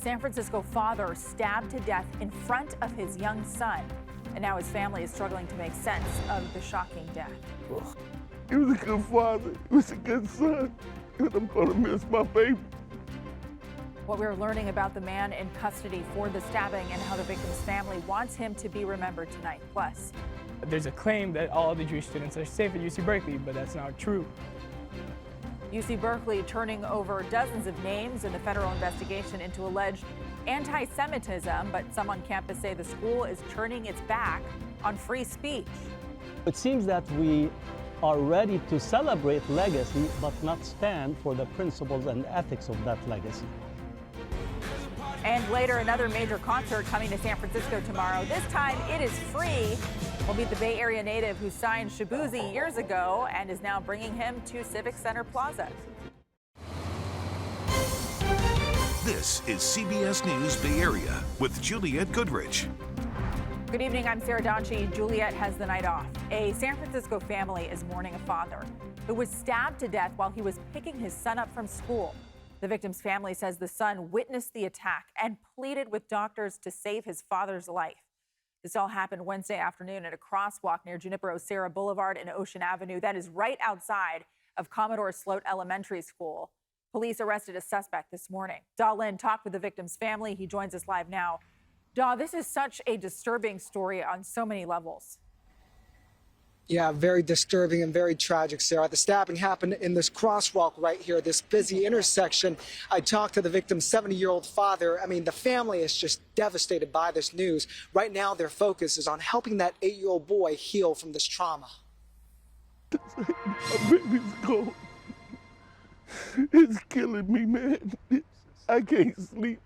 San Francisco father stabbed to death in front of his young son. And now his family is struggling to make sense of the shocking death. He was a good father. He was a good son. And I'm going to miss my baby. What we're learning about the man in custody for the stabbing and how the victim's family wants him to be remembered tonight. Plus, there's a claim that all the Jewish students are safe at UC Berkeley, but that's not true. UC Berkeley turning over dozens of names in the federal investigation into alleged anti-Semitism, but some on campus say the school is turning its back on free speech. It seems that we are ready to celebrate legacy, but not stand for the principles and ethics of that legacy. And later, another major concert coming to San Francisco tomorrow. This time, it is free. We'll meet the Bay Area native who signed Shabuzi years ago and is now bringing him to Civic Center Plaza. This is CBS News Bay Area with Juliette Goodrich. Good evening, I'm Sarah Donchi. Juliette has the night off. A San Francisco family is mourning a father who was stabbed to death while he was picking his son up from school. The victim's family says the son witnessed the attack and pleaded with doctors to save his father's life. This all happened Wednesday afternoon at a crosswalk near Junipero-Serra Boulevard and Ocean Avenue. That is right outside of Commodore Sloat Elementary School. Police arrested a suspect this morning. Da Lin talked with the victim's family. He joins us live now. Da, this is such a disturbing story on so many levels. Yeah, very disturbing and very tragic, Sarah. The stabbing happened in this crosswalk right here, this busy intersection. I talked to the victim's 70-year-old father. I mean, the family is just devastated by this news. Right now, their focus is on helping that 8-year-old boy heal from this trauma. My baby's gone. It's killing me, man. I can't sleep.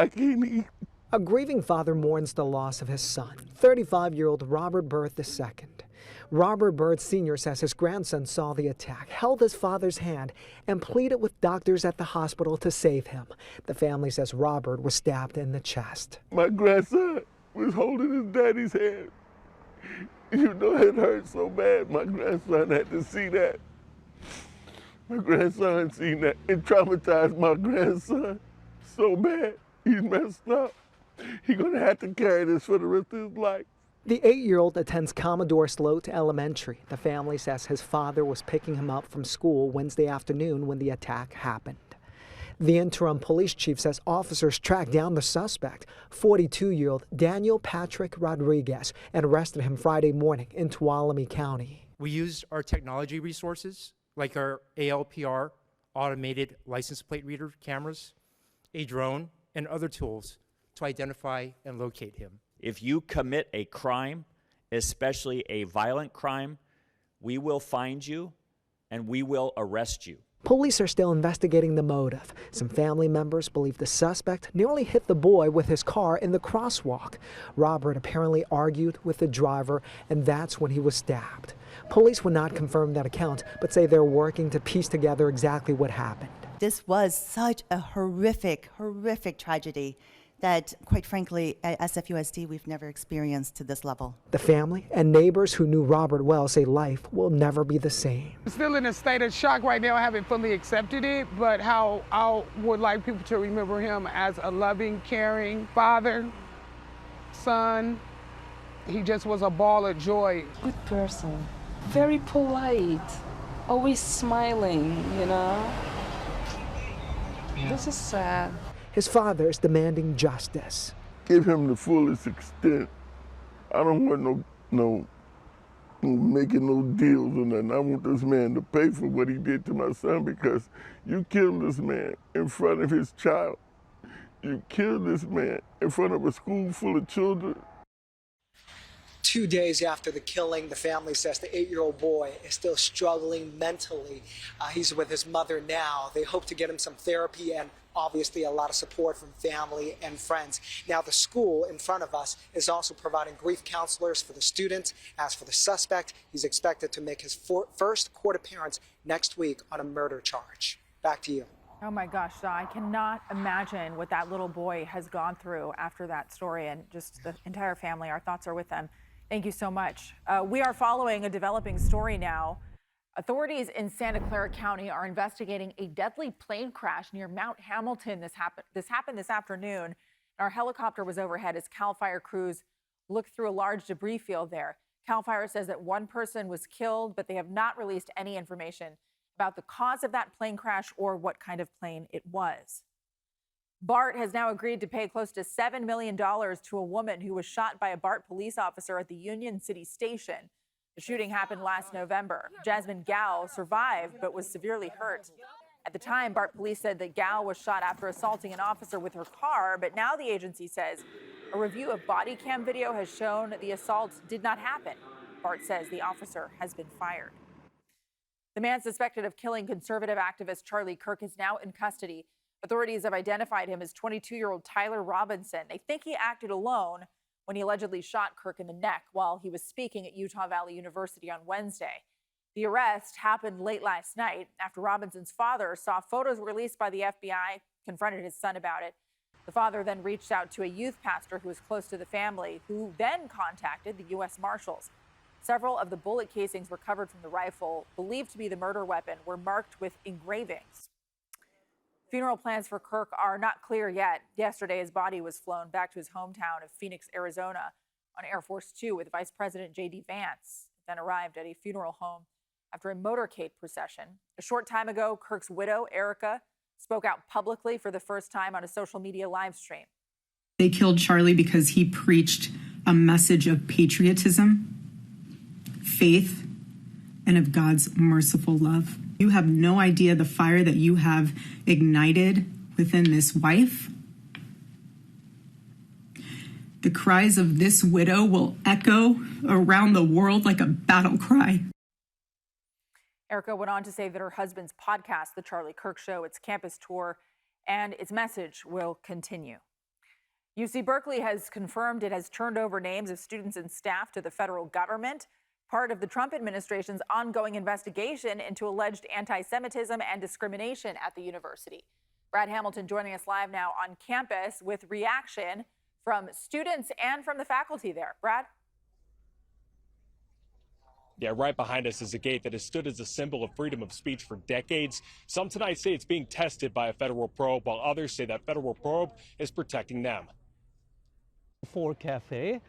I can't eat. A grieving father mourns the loss of his son, 35-year-old Robert Byrd II. Robert Byrd Sr. says his grandson saw the attack, held his father's hand, and pleaded with doctors at the hospital to save him. The family says Robert was stabbed in the chest. My grandson was holding his daddy's hand. You know, it hurt so bad. My grandson had to see that. My grandson seen that. It traumatized my grandson so bad. He's messed up. He's going to have to carry this for the rest of his life. The 8-year-old attends Commodore Sloat Elementary. The family says his father was picking him up from school Wednesday afternoon when the attack happened. The interim police chief says officers tracked down the suspect, 42-year-old Daniel Patrick Rodriguez, and arrested him Friday morning in Tuolumne County. We used our technology resources, like our ALPR, automated license plate reader cameras, a drone, and other tools to identify and locate him. If you commit a crime, especially a violent crime, we will find you and we will arrest you. Police are still investigating the motive. Some family members believe the suspect nearly hit the boy with his car in the crosswalk. Robert apparently argued with the driver, and that's when he was stabbed. Police would not confirm that account, but say they're working to piece together exactly what happened. This was such a horrific tragedy that, quite frankly, at SFUSD, we've never experienced to this level. The family and neighbors who knew Robert well say life will never be the same. Still in a state of shock right now. I haven't fully accepted it, but how I would like people to remember him as a loving, caring father, son. He just was a ball of joy. Good person, very polite, always smiling, you know. Yeah. This is sad. His father is demanding justice. Give him the fullest extent. I don't want no making no deals or nothing. I want this man to pay for what he did to my son, because you killed this man in front of his child. You killed this man in front of a school full of children. 2 days after the killing, the family says the 8-year-old boy is still struggling mentally. He's with his mother now. They hope to get him some therapy and obviously a lot of support from family and friends. Now, the school in front of us is also providing grief counselors for the students. As for the suspect, he's expected to make his first court appearance next week on a murder charge. Back to you. Oh my gosh, I cannot imagine what that little boy has gone through after that story, and just the entire family. Our thoughts are with them. Thank you so much. We are following a developing story now. Authorities in Santa Clara County are investigating a deadly plane crash near Mount Hamilton. This happened this afternoon. Our helicopter was overhead as CAL FIRE crews looked through a large debris field there. CAL FIRE says that one person was killed, but they have not released any information about the cause of that plane crash or what kind of plane it was. BART has now agreed to pay close to $7 million to a woman who was shot by a BART police officer at the Union City Station. The shooting happened last November. Jasmine Gao survived but was severely hurt. At the time, BART police said that Gao was shot after assaulting an officer with her car, but now the agency says a review of body cam video has shown the assault did not happen. BART says the officer has been fired. The man suspected of killing conservative activist Charlie Kirk is now in custody. Authorities have identified him as 22-year-old Tyler Robinson. They think he acted alone when he allegedly shot Kirk in the neck while he was speaking at Utah Valley University on Wednesday. The arrest happened late last night after Robinson's father saw photos released by the FBI, confronted his son about it. The father then reached out to a youth pastor who was close to the family, who then contacted the U.S. Marshals. Several of the bullet casings recovered from the rifle, believed to be the murder weapon, were marked with engravings. Funeral plans for Kirk are not clear yet. Yesterday, his body was flown back to his hometown of Phoenix, Arizona on Air Force Two with Vice President J.D. Vance. It then arrived at a funeral home after a motorcade procession. A short time ago, Kirk's widow, Erica, spoke out publicly for the first time on a social media live stream. They killed Charlie because he preached a message of patriotism, faith, and of God's merciful love. You have no idea the fire that you have ignited within this wife. The cries of this widow will echo around the world like a battle cry. Erica went on to say that her husband's podcast, The Charlie Kirk Show, its campus tour, and its message will continue. UC Berkeley has confirmed it has turned over names of students and staff to the federal government, part of the Trump administration's ongoing investigation into alleged anti-Semitism and discrimination at the university. Brad Hamilton joining us live now on campus with reaction from students and from the faculty there. Brad? Yeah, right behind us is a gate that has stood as a symbol of freedom of speech for decades. Some tonight say it's being tested by a federal probe, while others say that federal probe is protecting them. For cafe,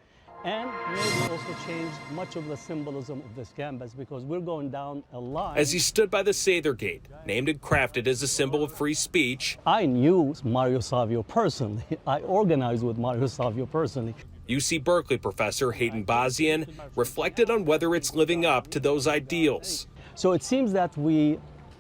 and maybe also change much of the symbolism of this campus because we're going down a line. As he stood by the Sather Gate, named and crafted as a symbol of free speech, I knew Mario Savio personally. I organized with Mario Savio personally. UC Berkeley professor Hayden Bazian reflected on whether it's living up to those ideals. So it seems that we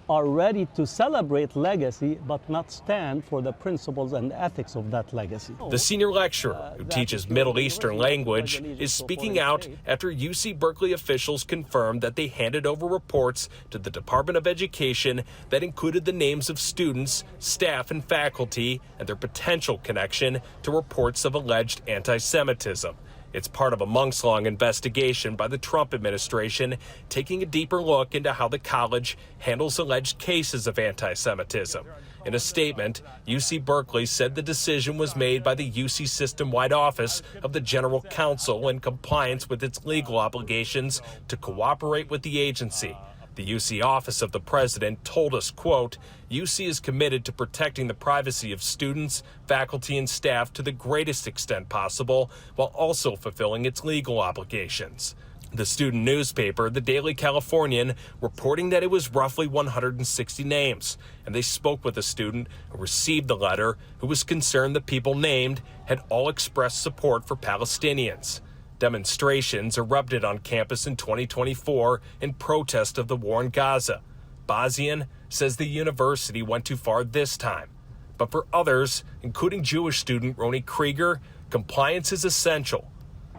are ready to celebrate legacy, but not stand for the principles and ethics of that legacy. The senior lecturer, who teaches Middle Eastern language, is speaking out after UC Berkeley officials confirmed that they handed over reports to the Department of Education that included the names of students, staff, and faculty, and their potential connection to reports of alleged anti-Semitism. It's part of a months-long investigation by the Trump administration, taking a deeper look into how the college handles alleged cases of anti-Semitism. In a statement, UC Berkeley said the decision was made by the UC System-wide Office of the General Counsel in compliance with its legal obligations to cooperate with the agency. The UC Office of the President told us, quote, UC is committed to protecting the privacy of students, faculty, and staff to the greatest extent possible, while also fulfilling its legal obligations. The student newspaper, the Daily Californian, reporting that it was roughly 160 names, and they spoke with a student who received the letter who was concerned the people named had all expressed support for Palestinians. Demonstrations erupted on campus in 2024 in protest of the war in Gaza. Bazian says the university went too far this time. But for others, including Jewish student Roni Krieger, compliance is essential.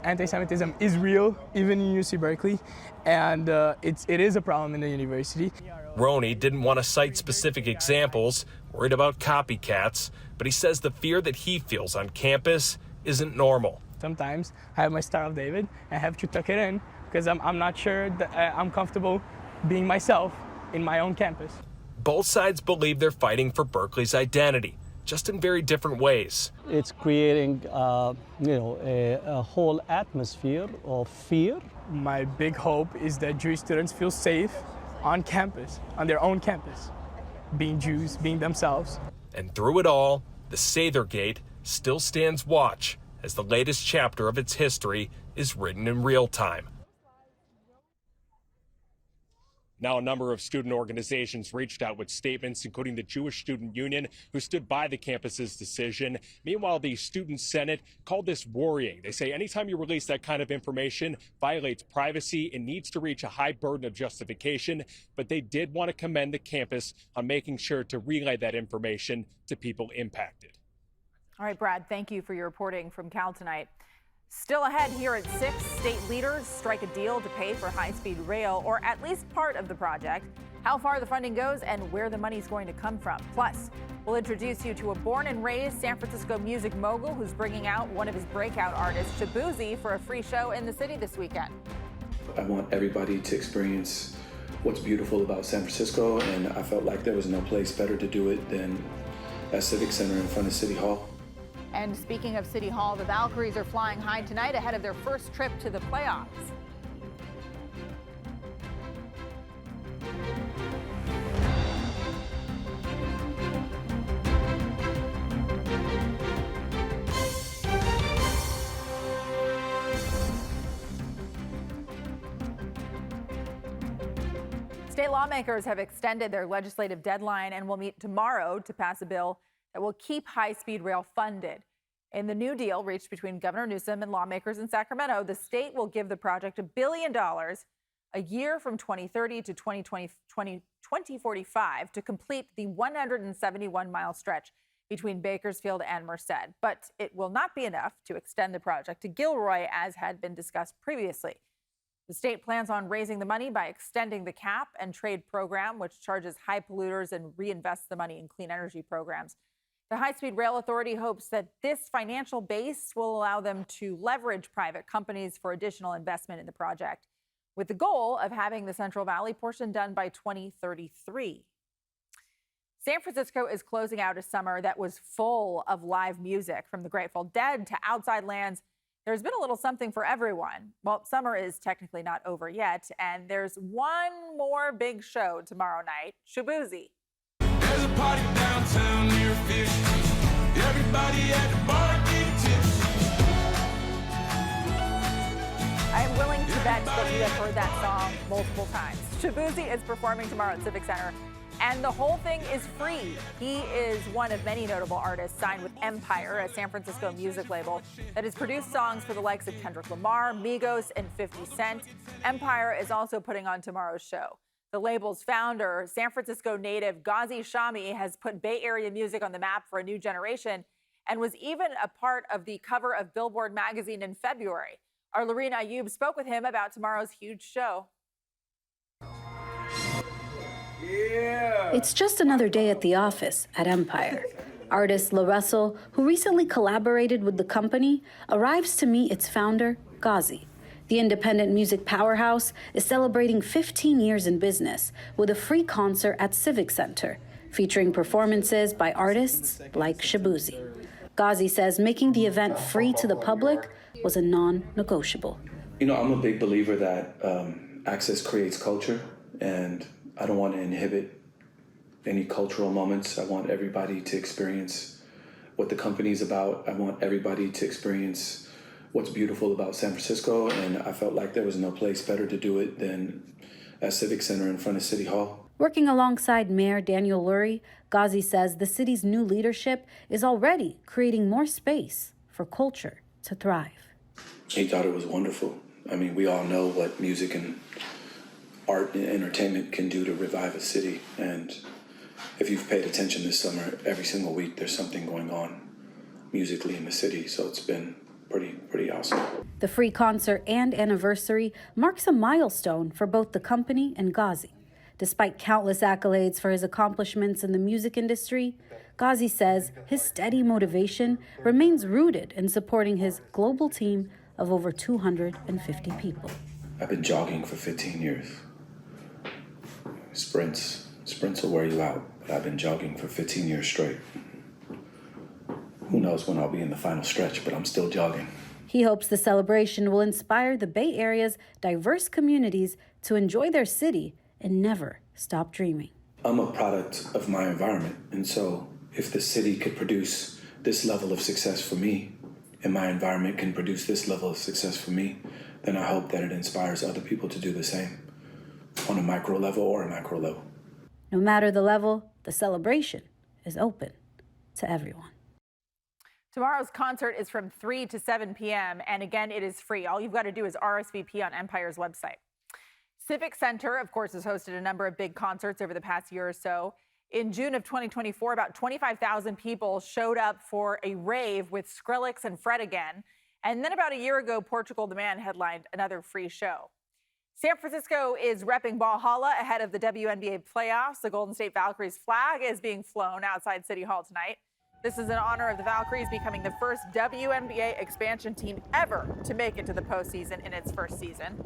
Anti-Semitism is real, even in UC Berkeley, and it is a problem in the university. Roni didn't want to cite specific examples, worried about copycats, but he says the fear that he feels on campus isn't normal. Sometimes I have my Star of David and I have to tuck it in because I'm not sure that I'm comfortable being myself in my own campus. Both sides believe they're fighting for Berkeley's identity, just in very different ways. It's creating, a whole atmosphere of fear. My big hope is that Jewish students feel safe on campus, on their own campus, being Jews, being themselves. And through it all, the Sathergate still stands watch as the latest chapter of its history is written in real time. Now, a number of student organizations reached out with statements, including the Jewish Student Union, who stood by the campus's decision. Meanwhile, the Student Senate called this worrying. They say anytime you release that kind of information violates privacy and needs to reach a high burden of justification. But they did want to commend the campus on making sure to relay that information to people impacted. All right, Brad, thank you for your reporting from Cal tonight. Still ahead here at 6, state leaders strike a deal to pay for high-speed rail, or at least part of the project, how far the funding goes, and where the money's going to come from. Plus, we'll introduce you to a born and raised San Francisco music mogul who's bringing out one of his breakout artists, Shaboozey, for a free show in the city this weekend. I want everybody to experience what's beautiful about San Francisco, and I felt like there was no place better to do it than at Civic Center in front of City Hall. And speaking of City Hall, the Valkyries are flying high tonight ahead of their first trip to the playoffs. State lawmakers have extended their legislative deadline and will meet tomorrow to pass a bill that will keep high-speed rail funded. In the new deal reached between Governor Newsom and lawmakers in Sacramento, the state will give the project $1 billion a year from 2030 to 2045 to complete the 171-mile stretch between Bakersfield and Merced. But it will not be enough to extend the project to Gilroy, as had been discussed previously. The state plans on raising the money by extending the cap and trade program, which charges high polluters and reinvests the money in clean energy programs. The High-Speed Rail Authority hopes that this financial base will allow them to leverage private companies for additional investment in the project, with the goal of having the Central Valley portion done by 2033. San Francisco is closing out a summer that was full of live music, from the Grateful Dead to Outside Lands. There's been a little something for everyone. Well, summer is technically not over yet, and there's one more big show tomorrow night, Shaboozey. There's a party downtown near Fish. Everybody at the bar getting tipsy. I am willing to bet that you have heard that song multiple times. Shaboozey is performing tomorrow at Civic Center, and the whole thing is free. He is one of many notable artists signed with Empire, a San Francisco music label that has produced songs for the likes of Kendrick Lamar, Migos, and 50 Cent. Empire is also putting on tomorrow's show. The label's founder, San Francisco native Ghazi Shami, has put Bay Area music on the map for a new generation and was even a part of the cover of Billboard magazine in February. Our Lorena Ayub spoke with him about tomorrow's huge show. It's just another day at the office at Empire. Artist La Russell, who recently collaborated with the company, arrives to meet its founder, Ghazi. The independent music powerhouse is celebrating 15 years in business with a free concert at Civic Center, featuring performances by artists like Shaboozey. Ghazi says making the event free to the public was a non-negotiable. You know, I'm a big believer that access creates culture, and I don't want to inhibit any cultural moments. I want everybody to experience what the company's about. I want everybody to experience what's beautiful about San Francisco, and I felt like there was no place better to do it than at Civic Center in front of City Hall. Working alongside Mayor Daniel Lurie, Ghazi says the city's new leadership is already creating more space for culture to thrive. He thought it was wonderful. I mean, we all know what music and art and entertainment can do to revive a city, and if you've paid attention this summer, every single week there's something going on musically in the city, so it's been pretty awesome. The free concert and anniversary marks a milestone for both the company and Ghazi. Despite countless accolades for his accomplishments in the music industry, Ghazi says his steady motivation remains rooted in supporting his global team of over 250 people. I've been jogging for 15 years. Sprints will wear you out, but I've been jogging for 15 years straight. Who knows when I'll be in the final stretch, but I'm still jogging. He hopes the celebration will inspire the Bay Area's diverse communities to enjoy their city and never stop dreaming. I'm a product of my environment, and so if the city could produce this level of success for me, and my environment can produce this level of success for me, then I hope that it inspires other people to do the same on a micro level or a macro level. No matter the level, the celebration is open to everyone. Tomorrow's concert is from 3 to 7 p.m. and again, it is free. All you've got to do is RSVP on Empire's website. Civic Center, of course, has hosted a number of big concerts over the past year or so. In June of 2024, about 25,000 people showed up for a rave with Skrillex and Fred again. And then about a year ago, Portugal the Man headlined another free show. San Francisco is repping Valhalla ahead of the WNBA playoffs. The Golden State Valkyries flag is being flown outside City Hall tonight. This is in honor of the Valkyries becoming the first WNBA expansion team ever to make it to the postseason in its first season.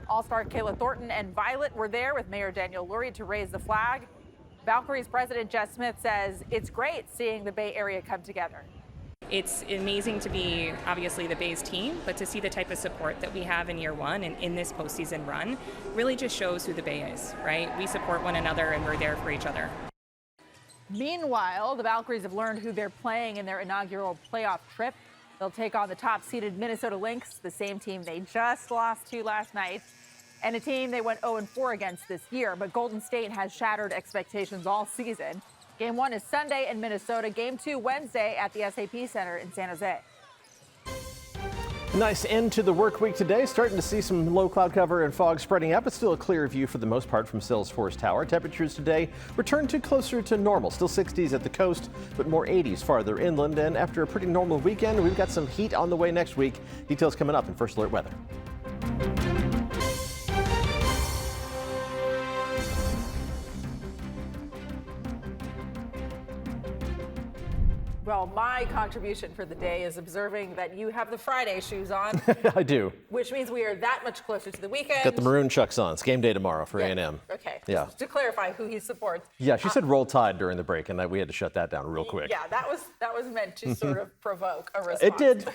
All-star Kayla Thornton and Violet were there with Mayor Daniel Lurie to raise the flag. Valkyries president Jess Smith says it's great seeing the Bay Area come together. It's amazing to be obviously the Bay's team, but to see the type of support that we have in year one and in this postseason run really just shows who the Bay is, right? We support one another and we're there for each other. Meanwhile, the Valkyries have learned who they're playing in their inaugural playoff trip. They'll take on the top-seeded Minnesota Lynx, the same team they just lost to last night, and a team they went 0-4 against this year. But Golden State has shattered expectations all season. Game 1 is Sunday in Minnesota. Game 2 Wednesday at the SAP Center in San Jose. A nice end to the work week today. Starting to see some low cloud cover and fog spreading out, but still a clear view for the most part from Salesforce Tower. Temperatures today return to closer to normal. Still 60s at the coast, but more 80s farther inland. And after a pretty normal weekend, we've got some heat on the way next week. Details coming up in First Alert Weather. Well, my contribution for the day is observing that you have the Friday shoes on. I do. Which means we are that much closer to the weekend. Got the maroon chucks on. It's game day tomorrow for A&M. Okay. Yeah. Just to clarify who he supports. Yeah, she said roll tide during the break, and we had to shut that down real quick. Yeah, that was meant to sort of provoke a response. It did.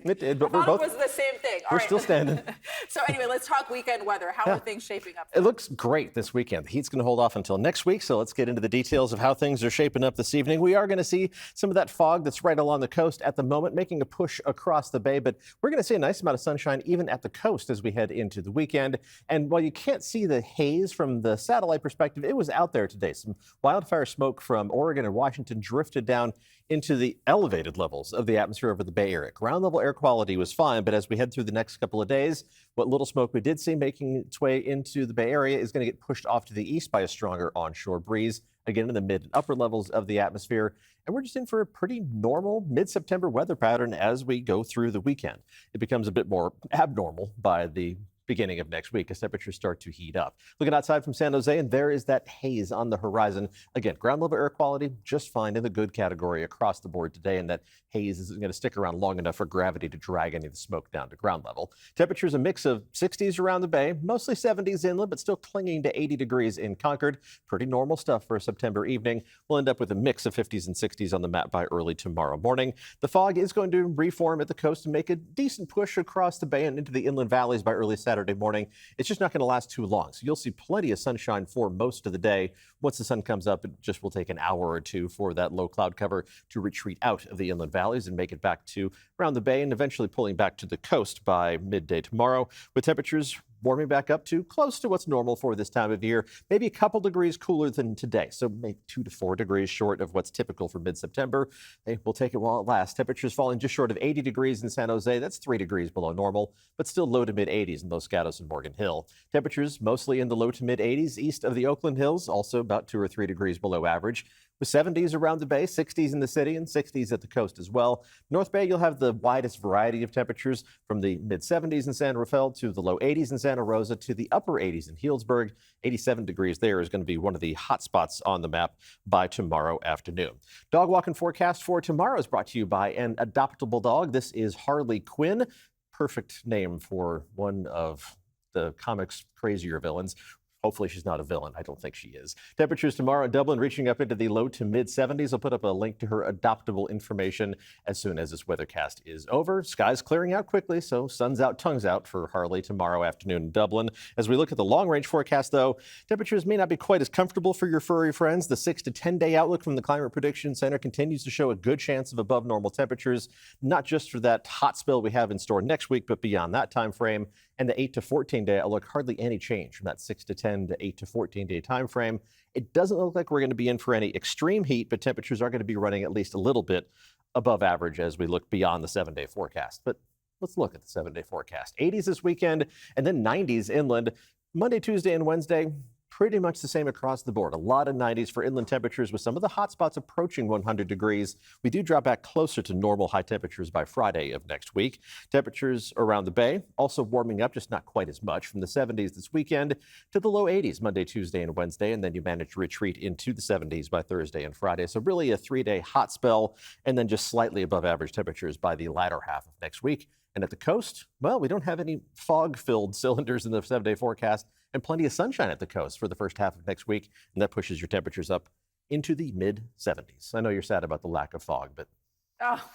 It did, but we're both. It was the same thing. We're still standing. So anyway, let's talk weekend weather. How are things shaping up? It looks great this weekend. The heat's going to hold off until next week, so let's get into the details of how things are shaping up this evening. We are going to see some of that fog that's right along the coast at the moment, making a push across the bay, but we're going to see a nice amount of sunshine even at the coast as we head into the weekend. And while you can't see the haze from the satellite perspective, it was out there today. Some wildfire smoke from Oregon and Washington drifted down into the elevated levels of the atmosphere over the Bay Area. Ground level air quality was fine, but as we head through the next couple of days, what little smoke we did see making its way into the Bay Area is going to get pushed off to the east by a stronger onshore breeze, again in the mid and upper levels of the atmosphere. And we're just in for a pretty normal mid-September weather pattern as we go through the weekend. It becomes a bit more abnormal by the beginning of next week as temperatures start to heat up. Looking outside from San Jose, and there is that haze on the horizon. Again, ground level air quality just fine in the good category across the board today, and that haze isn't going to stick around long enough for gravity to drag any of the smoke down to ground level. Temperatures a mix of 60s around the bay, mostly 70s inland, but still clinging to 80 degrees in Concord. Pretty normal stuff for a September evening. We'll end up with a mix of 50s and 60s on the map by early tomorrow morning. The fog is going to reform at the coast and make a decent push across the bay and into the inland valleys by early Saturday morning. It's just not going to last too long. So you'll see plenty of sunshine for most of the day. Once the sun comes up, it just will take an hour or two for that low cloud cover to retreat out of the inland valleys and make it back to around the bay and eventually pulling back to the coast by midday tomorrow, with temperatures warming back up to close to what's normal for this time of year, maybe a couple degrees cooler than today. So maybe 2 to 4 degrees short of what's typical for mid-September. Hey, we'll take it while it lasts. Temperatures falling just short of 80 degrees in San Jose. That's 3 degrees below normal, but still low to mid 80s in Los Gatos and Morgan Hill. Temperatures mostly in the low to mid 80s east of the Oakland Hills, also about 2 or 3 degrees below average. With 70s around the bay, 60s in the city, and 60s at the coast as well. North Bay, you'll have the widest variety of temperatures from the mid-70s in San Rafael to the low 80s in Santa Rosa to the upper 80s in Healdsburg. 87 degrees there is going to be one of the hot spots on the map by tomorrow afternoon. Dog walking forecast for tomorrow is brought to you by an adoptable dog. This is Harley Quinn. Perfect name for one of the comics' crazier villains. Hopefully she's not a villain. I don't think she is. Temperatures tomorrow in Dublin reaching up into the low to mid 70s. I'll put up a link to her adoptable information as soon as this weathercast is over. Skies clearing out quickly, so sun's out, tongues out for Harley tomorrow afternoon in Dublin. As we look at the long-range forecast, though, temperatures may not be quite as comfortable for your furry friends. The 6 to 10-day outlook from the Climate Prediction Center continues to show a good chance of above normal temperatures, not just for that hot spell we have in store next week, but beyond that time frame. And the 8 to 14-day outlook, hardly any change from that 6 to 10 to 8 to 14-day time frame. It doesn't look like we're going to be in for any extreme heat, but temperatures are going to be running at least a little bit above average as we look beyond the 7-day forecast. But let's look at the 7-day forecast. 80s this weekend and then 90s inland. Monday, Tuesday, and Wednesday, pretty much the same across the board. A lot of 90s for inland temperatures with some of the hot spots approaching 100 degrees. We do drop back closer to normal high temperatures by Friday of next week. Temperatures around the bay also warming up, just not quite as much, from the 70s this weekend to the low 80s Monday, Tuesday, and Wednesday. And then you manage to retreat into the 70s by Thursday and Friday. So really a 3-day hot spell and then just slightly above average temperatures by the latter half of next week. And at the coast, well, we don't have any fog-filled cylinders in the 7-day forecast and plenty of sunshine at the coast for the first half of next week. And that pushes your temperatures up into the mid-70s. I know you're sad about the lack of fog, but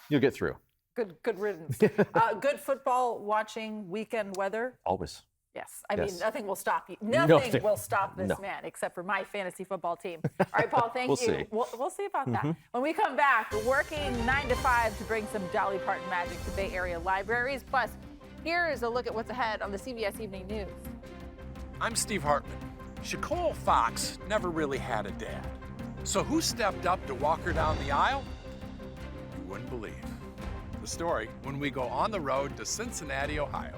you'll get through. Good riddance. Good football watching weekend weather? Always. Yes. I mean, nothing will stop you. Nothing will stop this man except for my fantasy football team. All right, Paul, thank you. See. We'll see about that. When we come back, we're working 9 to 5 to bring some Dolly Parton magic to Bay Area libraries. Plus, here is a look at what's ahead on the CBS Evening News. I'm Steve Hartman. Shaquille Fox never really had a dad. So who stepped up to walk her down the aisle? You wouldn't believe. The story when we go on the road to Cincinnati, Ohio.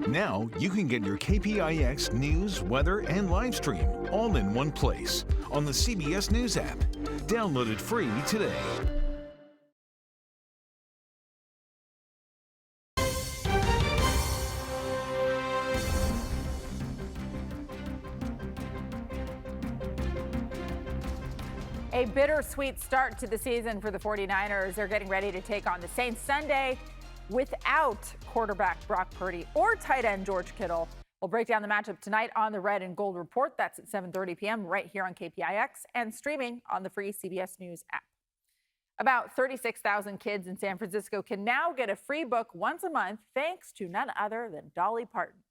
Now you can get your KPIX news, weather, and live stream all in one place on the CBS News app. Download it free today. A bittersweet start to the season for the 49ers. They're getting ready to take on the Saints Sunday without quarterback Brock Purdy or tight end George Kittle. We'll break down the matchup tonight on the Red and Gold Report. That's at 7:30 p.m. right here on KPIX and streaming on the free CBS News app. About 36,000 kids in San Francisco can now get a free book once a month thanks to none other than Dolly Parton.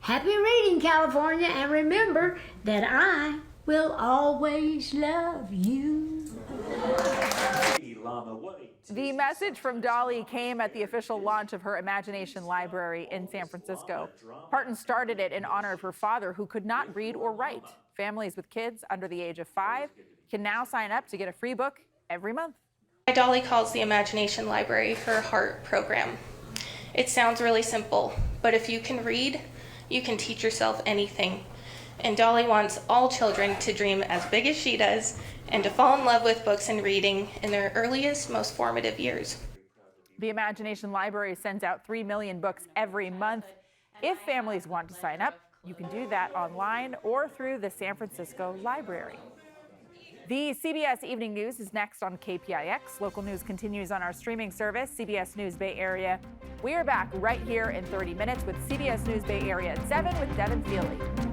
Happy reading, California, and remember that I will always love you. The message from Dolly came at the official launch of her Imagination Library in San Francisco. Parton started it in honor of her father, who could not read or write. Families with kids under the age of 5 can now sign up to get a free book every month. Dolly calls the Imagination Library her heart program. It sounds really simple, but if you can read, you can teach yourself anything. And Dolly wants all children to dream as big as she does and to fall in love with books and reading in their earliest, most formative years. The Imagination Library sends out 3 million books every month. If families want to sign up, you can do that online or through the San Francisco Library. The CBS Evening News is next on KPIX. Local news continues on our streaming service, CBS News Bay Area. We are back right here in 30 minutes with CBS News Bay Area at 7 with Devin Feely.